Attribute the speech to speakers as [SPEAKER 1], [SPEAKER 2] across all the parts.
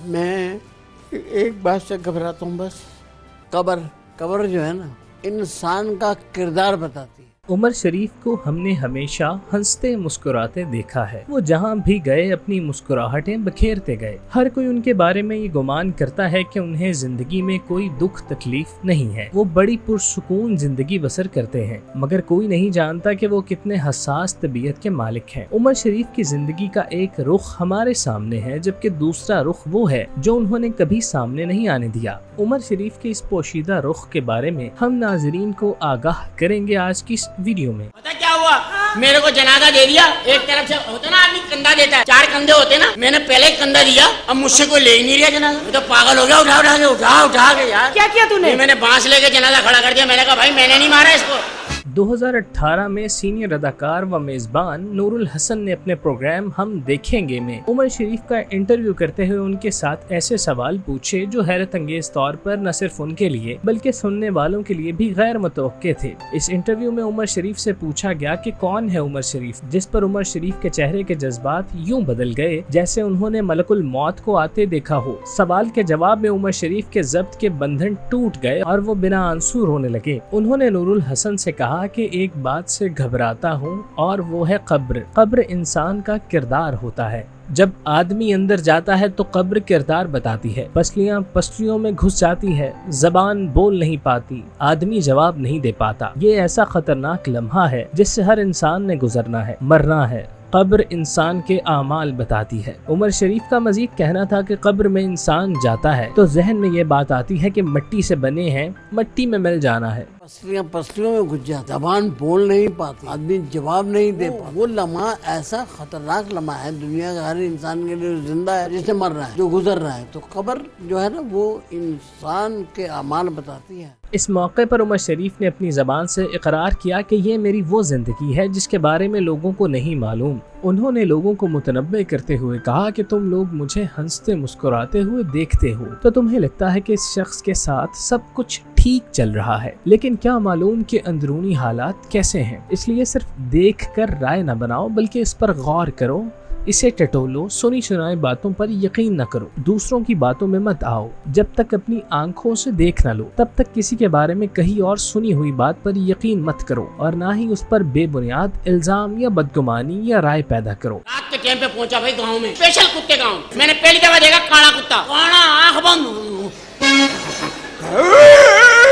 [SPEAKER 1] میں ایک بات سے گھبراتا ہوں بس، قبر جو ہے نا انسان کا کردار بتاتی ہے۔
[SPEAKER 2] عمر شریف کو ہم نے ہمیشہ ہنستے مسکراتے دیکھا ہے۔ وہ جہاں بھی گئے اپنی مسکراہٹیں بکھیرتے گئے۔ ہر کوئی ان کے بارے میں یہ گمان کرتا ہے کہ انہیں زندگی میں کوئی دکھ تکلیف نہیں ہے، وہ بڑی پرسکون زندگی بسر کرتے ہیں، مگر کوئی نہیں جانتا کہ وہ کتنے حساس طبیعت کے مالک ہیں۔ عمر شریف کی زندگی کا ایک رخ ہمارے سامنے ہے، جبکہ دوسرا رخ وہ ہے جو انہوں نے کبھی سامنے نہیں آنے دیا۔ عمر شریف کے اس پوشیدہ رخ کے بارے میں ہم ناظرین کو آگاہ کریں گے آج کی ویڈیو میں۔
[SPEAKER 3] پتا کیا ہوا، میرے کو جنازہ دے دیا، ایک طرف سے ہوتا نا آدمی کندھا دیتا ہے، 4 کندھے ہوتے نا، میں نے پہلے کندھا دیا، اب مجھ سے کوئی لے ہی نہیں رہا جنازہ، میں تو پاگل ہو گیا، اٹھا کے یار
[SPEAKER 4] کیا کیا تو نے؟
[SPEAKER 3] میں نے بانس لے کے جنازہ کھڑا کر دیا، میں نے کہا بھائی میں نے نہیں مارا اس کو۔
[SPEAKER 2] 2018 میں سینئر اداکار و میزبان نور الحسن نے اپنے پروگرام ہم دیکھیں گے میں عمر شریف کا انٹرویو کرتے ہوئے ان کے ساتھ ایسے سوال پوچھے جو حیرت انگیز طور پر نہ صرف ان کے لیے بلکہ سننے والوں کے لیے بھی غیر متوقع تھے۔ اس انٹرویو میں عمر شریف سے پوچھا گیا کہ کون ہے عمر شریف، جس پر عمر شریف کے چہرے کے جذبات یوں بدل گئے جیسے انہوں نے ملک الموت کو آتے دیکھا ہو۔ سوال کے جواب میں عمر شریف کے ضبط کے بندھن ٹوٹ گئے اور وہ بنا آنسو رونے لگے۔ انہوں نے نور الحسن سے کہا کہ ایک بات سے گھبراتا ہوں اور وہ ہے قبر انسان کا کردار ہوتا ہے۔ جب آدمی اندر جاتا ہے تو قبر کردار بتاتی ہے، پسلیاں پسلیوں میں گھس جاتی ہے، زبان بول نہیں پاتی، آدمی جواب نہیں دے پاتا۔ یہ ایسا خطرناک لمحہ ہے جس سے ہر انسان نے گزرنا ہے، مرنا ہے۔ قبر انسان کے اعمال بتاتی ہے۔ عمر شریف کا مزید کہنا تھا کہ قبر میں انسان جاتا ہے تو ذہن میں یہ بات آتی ہے کہ مٹی سے بنے ہیں، مٹی میں مل جانا ہے۔
[SPEAKER 1] پسلیوں میں گھس جاتا، زبان بول نہیں پاتی، آدمی جواب نہیں دے پاتا۔ وہ لمحہ ایسا خطرناک لمحہ ہے دنیا کا ہر انسان کے لیے، زندہ ہے جس سے مر رہا ہے، جو گزر رہا ہے۔ تو قبر جو ہے نا وہ انسان کے اعمال بتاتی ہے۔
[SPEAKER 2] اس موقع پر عمر شریف نے اپنی زبان سے اقرار کیا کہ یہ میری وہ زندگی ہے جس کے بارے میں لوگوں کو نہیں معلوم۔ انہوں نے لوگوں کو متنبع کرتے ہوئے کہا کہ تم لوگ مجھے ہنستے مسکراتے ہوئے دیکھتے ہو تو تمہیں لگتا ہے کہ اس شخص کے ساتھ سب کچھ ٹھیک چل رہا ہے، لیکن کیا معلوم کہ اندرونی حالات کیسے ہیں۔ اس لیے صرف دیکھ کر رائے نہ بناؤ بلکہ اس پر غور کرو، اسے ٹٹولو، سنی سنائی باتوں پر یقین نہ کرو، دوسروں کی باتوں میں مت آؤ، جب تک اپنی آنکھوں سے دیکھ نہ لو تب تک کسی کے بارے میں کہیں اور سنی ہوئی بات پر یقین مت کرو اور نہ ہی اس پر بے بنیاد الزام یا بدگمانی یا رائے پیدا کرو۔
[SPEAKER 3] رات کے ٹائم پہ پہنچا بھائی گاؤں میں، اسپیشل کتے گاؤں میں نے پہلی دفعہ دیکھا کاڑا کتا، کاڑا آنکھ بند،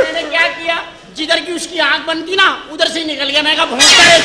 [SPEAKER 3] میں نے کیا کیا، جدھر کی اس کی آنکھ بند تھی نا ادھر سے نکل گیا، میں کہا بھونکتا ہے۔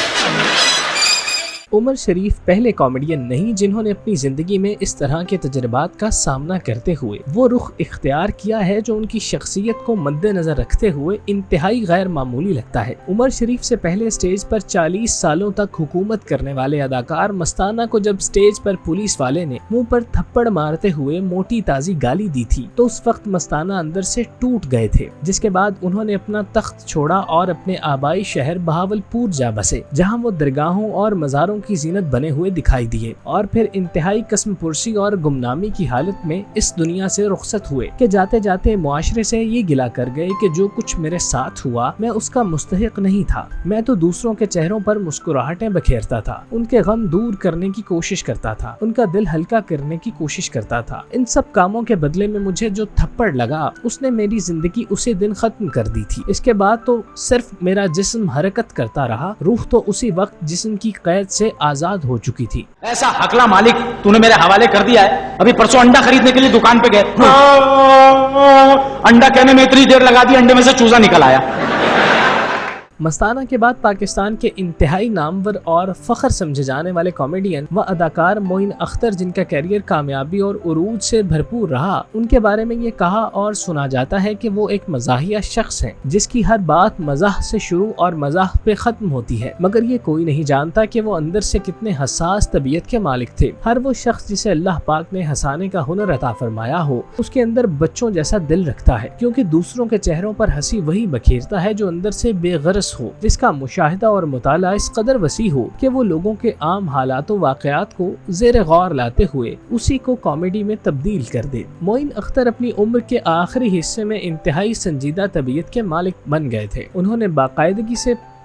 [SPEAKER 2] عمر شریف پہلے کامیڈین نہیں جنہوں نے اپنی زندگی میں اس طرح کے تجربات کا سامنا کرتے ہوئے وہ رخ اختیار کیا ہے جو ان کی شخصیت کو مد نظر رکھتے ہوئے انتہائی غیر معمولی لگتا ہے۔ عمر شریف سے پہلے سٹیج پر 40 سالوں تک حکومت کرنے والے اداکار مستانہ کو جب سٹیج پر پولیس والے نے منہ پر تھپڑ مارتے ہوئے موٹی تازی گالی دی تھی تو اس وقت مستانہ اندر سے ٹوٹ گئے تھے، جس کے بعد انہوں نے اپنا تخت چھوڑا اور اپنے آبائی شہر بہاولپور جا بسے، جہاں وہ درگاہوں اور مزاروں کی زینت بنے ہوئے دکھائی دیے اور پھر انتہائی قسم پرسی اور گمنامی کی حالت میں اس دنیا سے رخصت ہوئے کہ جاتے جاتے معاشرے سے یہ گلہ کر گئے کہ جو کچھ میرے ساتھ ہوا میں اس کا مستحق نہیں تھا، میں تو دوسروں کے چہروں پر مسکراہٹیں بکھیرتا تھا، ان کے غم دور کرنے کی کوشش کرتا تھا، ان کا دل ہلکا کرنے کی کوشش کرتا تھا۔ ان سب کاموں کے بدلے میں مجھے جو تھپڑ لگا اس نے میری زندگی اسی دن ختم کر دی تھی۔ اس کے بعد تو صرف میرا جسم حرکت کرتا رہا، روح تو اسی وقت جسم کی قید سے آزاد ہو چکی تھی۔
[SPEAKER 5] ایسا حقلا مالک تو نے میرے حوالے کر دیا ہے۔ ابھی پرسوں انڈا خریدنے کے لیے دکان پہ گئے، انڈا کہنے میں اتنی دیر لگا دی، انڈے میں سے چوزا نکل آیا۔
[SPEAKER 2] مستانہ کے بعد پاکستان کے انتہائی نامور اور فخر سمجھے جانے والے کامیڈین و اداکار معین اختر، جن کا کیریئر کامیابی اور عروج سے بھرپور رہا، ان کے بارے میں یہ کہا اور سنا جاتا ہے کہ وہ ایک مزاحیہ شخص ہیں جس کی ہر بات مزاح سے شروع اور مزاح پہ ختم ہوتی ہے، مگر یہ کوئی نہیں جانتا کہ وہ اندر سے کتنے حساس طبیعت کے مالک تھے۔ ہر وہ شخص جسے اللہ پاک نے ہنسانے کا ہنر عطا فرمایا ہو اس کے اندر بچوں جیسا دل رکھتا ہے، کیونکہ دوسروں کے چہروں پر ہنسی وہی بکھیرتا ہے جو اندر سے بے غرض ہو، جس کا مشاہدہ اور مطالعہ اس قدر وسیع ہو کہ وہ لوگوں کے عام حالات و واقعات کو زیر غور لاتے ہوئے اسی کو کامیڈی میں تبدیل کر دے۔ معین اختر اپنی عمر کے آخری حصے میں انتہائی سنجیدہ طبیعت کے مالک بن گئے تھے۔ انہوں نے باقاعدگی سے